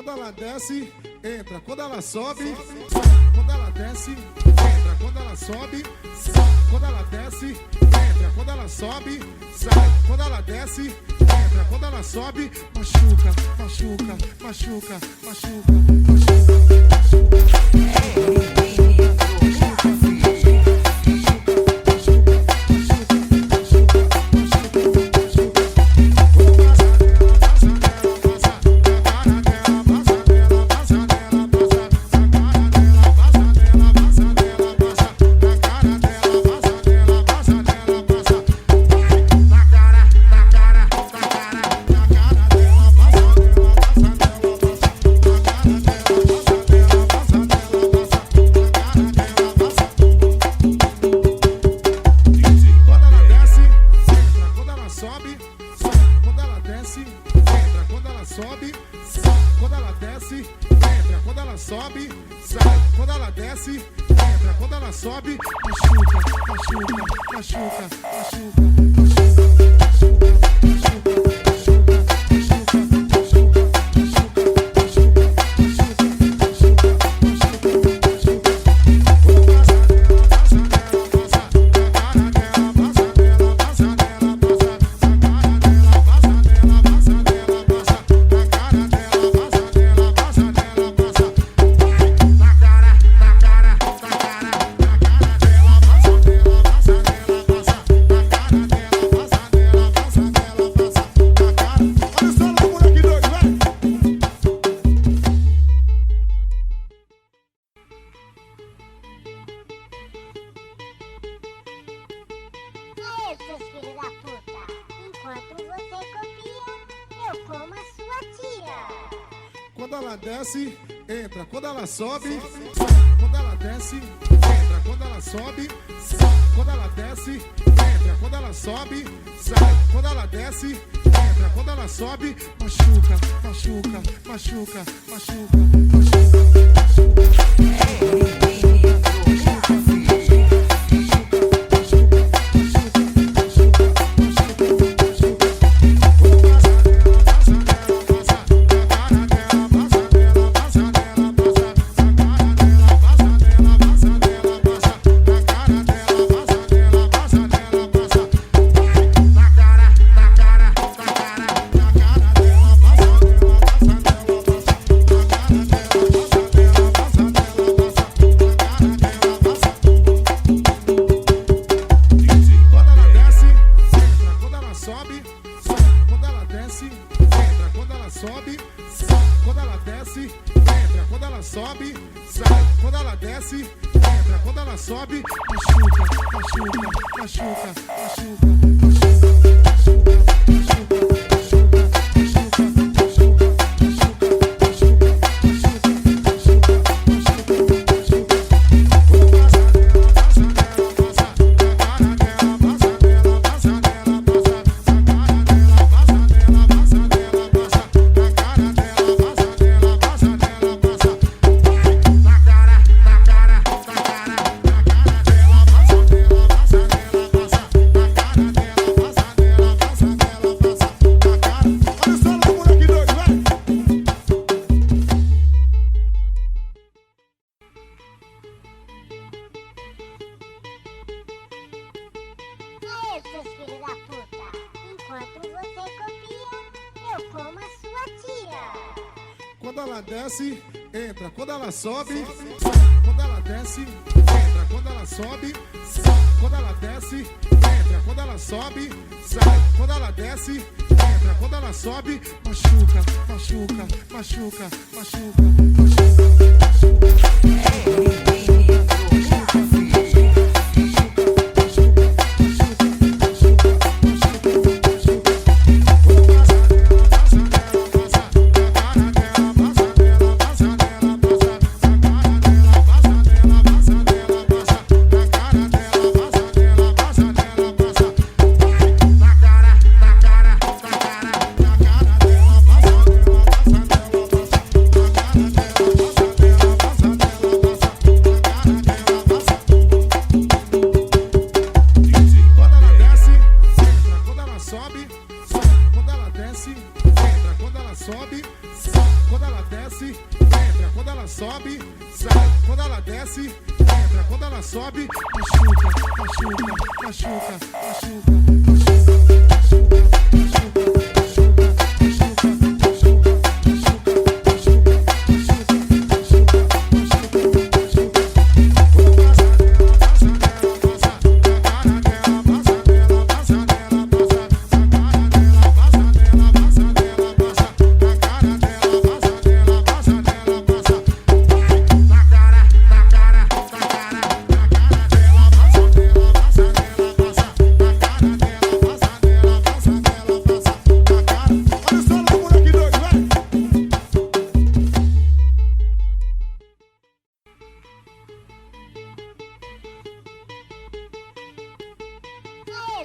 Quando ela desce, entra. Quando ela sobe, sai. Quando ela desce, entra. Quando ela sobe, sai. Quando ela desce, entra. Quando ela sobe, sai. Quando ela desce, entra. Quando ela sobe, machuca, machuca, machuca, machuca, machuca. Sobe, sai. Quando ela desce, entra. Quando ela sobe, sai. Quando ela desce, entra. Quando ela sobe, machuca, machuca, machuca, machuca, machuca, machuca. Seus filhos da puta, enquanto você copia, eu como a sua tia. Quando ela desce, entra. Quando ela sobe, sai. Quando ela desce, entra. Quando ela sobe, sai. Quando ela desce, entra. Quando ela sobe, sai. Quando ela desce, entra. Quando ela sobe, machuca, machuca, machuca, machuca, machuca, machuca. Sobe, sai. Quando ela desce, entra. Quando ela sobe, sai. Quando ela desce, entra. Quando ela sobe, machuca, machuca, machuca, machuca, machuca, machuca, machuca. Seus filhos da puta, enquanto você copia, eu como a sua tia. Quando ela desce, entra. Quando ela sobe, sai. Quando ela desce, entra. Quando ela sobe, sai. Quando ela desce, entra. Quando ela sobe, sai. Quando ela desce, entra. Quando ela sobe, machuca, machuca, machuca, machuca, machuca, machuca. sai. Quando ela desce, entra. Quando ela sobe, machuca, machuca, machuca, machuca,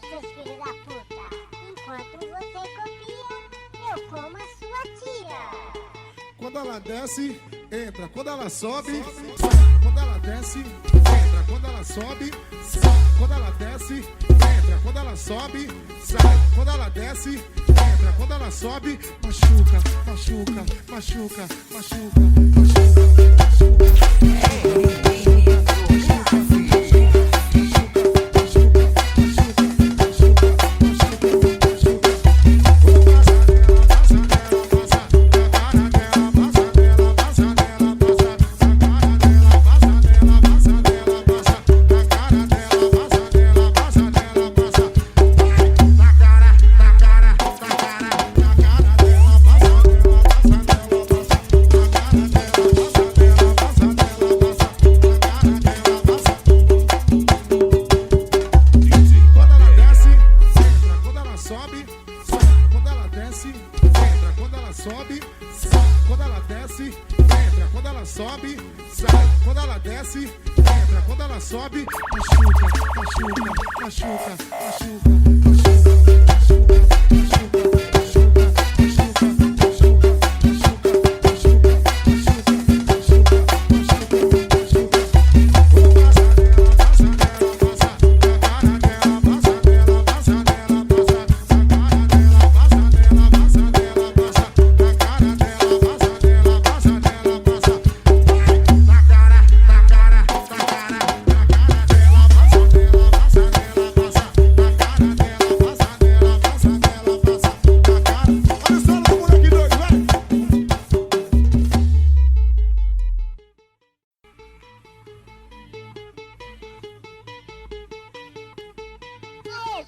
seus filhos da puta. Enquanto você copia, eu como a sua tia. Quando ela desce, entra. Quando ela sobe, sai. Quando ela desce, entra. Quando ela sobe, sai. Quando ela desce, entra. Quando ela sobe, sai. Quando ela desce, entra. Quando ela sobe, machuca, machuca, machuca, machuca, machuca, machuca. Sobe, sai. Quando ela desce, entra. Quando ela sobe, sai. Quando ela desce, entra. Quando ela sobe, machuca, machuca, machuca, machuca,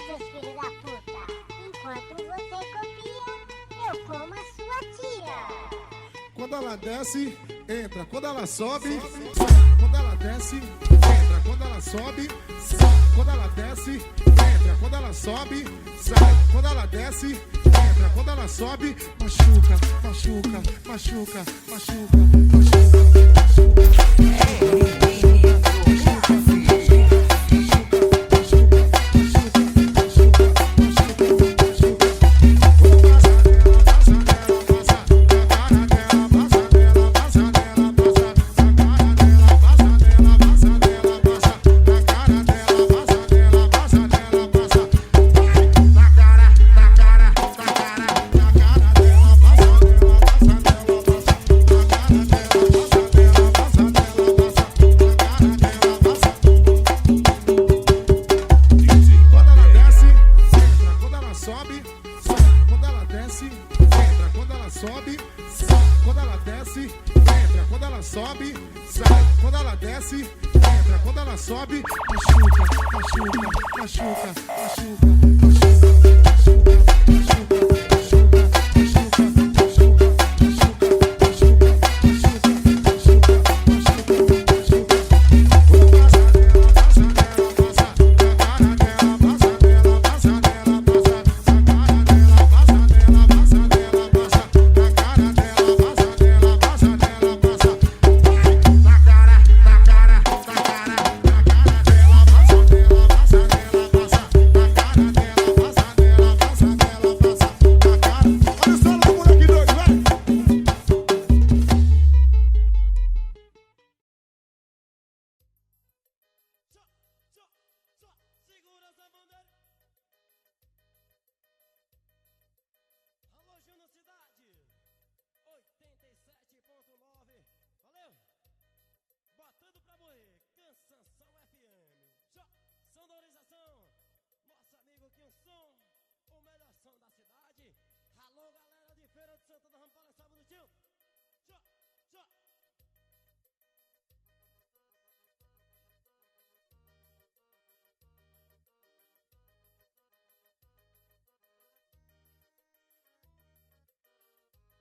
seus filhos da puta. Enquanto você copia, eu como a sua tia. Quando ela desce, entra. Quando ela sobe, sai. Quando ela desce, entra. Quando ela sobe, sai. Quando ela desce, entra. Quando ela sobe, sai. Quando ela desce, entra. Quando ela sobe, machuca, machuca, machuca, machuca, machuca, machuca. Sobe, sai. Quando ela desce, entra. Quando ela sobe, sai. Quando ela desce, entra. Quando ela sobe, machuca, machuca, machuca, machuca, machuca, machuca. no som, o melhor som da cidade. Alô, galera de Feira de Santana, vamos balançar bonitinho. Tchau, tchau.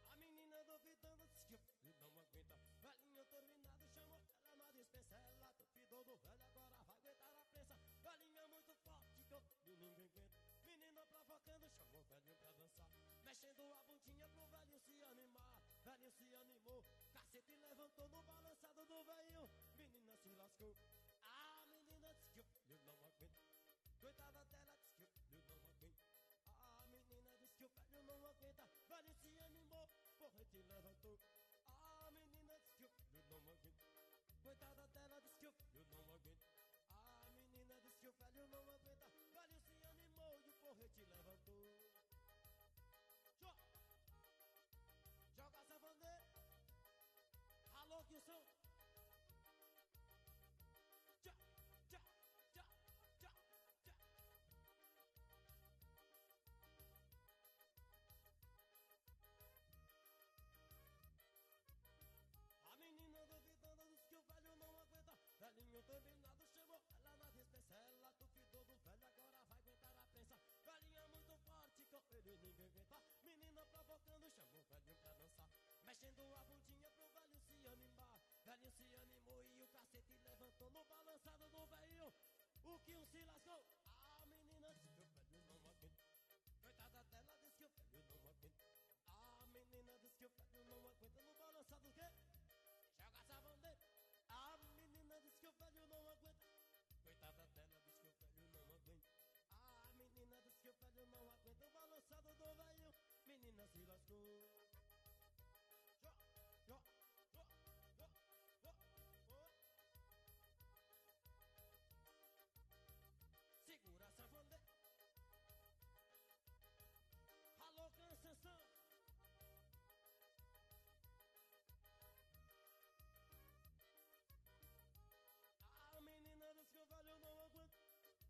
A menina duvidando disse que ele não aguenta. Velhinho turbinado chamou ela na dispensa. Ela duvidou do velho, agora vai aguentar a prensa. Velhinha muito forte que ninguém aguenta. Menina provocando, chamou o velhinho pra dançar. Mexendo a bundinha pro velhinho se animar. Velhinho se animou, cacete levantou no balançado do velhinho. Menina se lascou. A menina disse que ele não aguenta. Coitada dela disse que ele não aguenta. A menina disse que o velho não aguenta. Velho se animou, porrete levantou. A menina disse que o velho não aguenta. Coitada dela disse que o velho não aguenta. A menina disse que o velho não aguenta. Velho se animou e o porrete levantou. Joga essa bandeira. Alô, Gilson. Tchau, tchau, tchau, tchau, tchau. A menina duvidando disse que o velho não aguenta. Velhinho terminado chamou ela na dispensa. Ela duvidou do velho, agora vai aguentar a prensa. Velhinha muito forte, com ele ninguém aguenta. Menina provocando, chamou o velhinho pra dançar. Mexendo a bundinha pro velho se animar. Velhinho se animou e o cacete levantou no balançado do velhinho. O que se lascou? A menina disse que o velho não aguenta. Coitada dela disse que o velho não aguenta. A menina disse que o velho não aguenta. No balançado do quê? Joga essa bandeira. A menina disse que o velho não aguenta. Coitada dela disse que o velho não aguenta. A menina disse que o velho não aguenta. O balançado do velho, menina se lascou. Segura essa bandeira. Alô, canção. A menina disse que o velho não aguenta.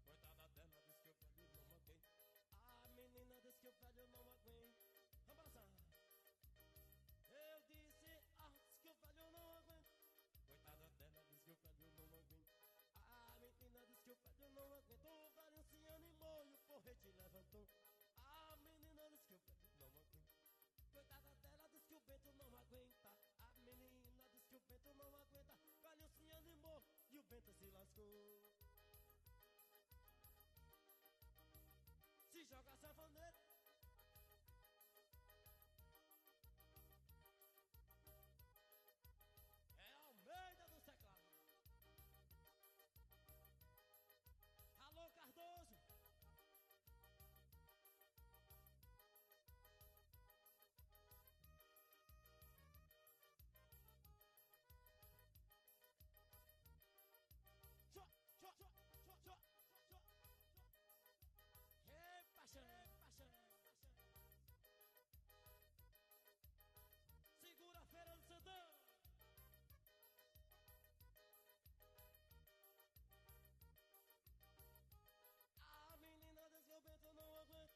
Coitada dela disse que o velho não aguenta. A menina disse que o velho não aguenta. Vamos passar. Eu disse antes que o velho não aguenta. Coitada dela disse que o velho não aguenta. A menina disse que o velho não aguenta. O velho se animou e o porrete levantou. A menina disse que o velho não aguenta. Coitada dela disse que o vento não aguenta. A menina disse que o vento não aguenta. O velho se animou e o vento se lascou. Se joga sanfoneiro. É Almeida do Seclado. Alô, Cardoso. Paixão, paixão. Segura a Feira do Santana. A menina disse que o vento não aguenta.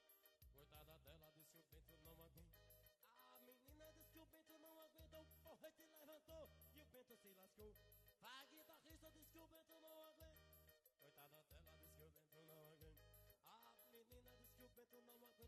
Coitada dela disse que o vento não aguenta. A menina disse que o vento não aguenta. O porrete levantou e o vento se lascou. A guitarrista disse que o vento não aguenta. Coitada dela disse que o vento não aguenta. A menina disse que o vento não aguenta.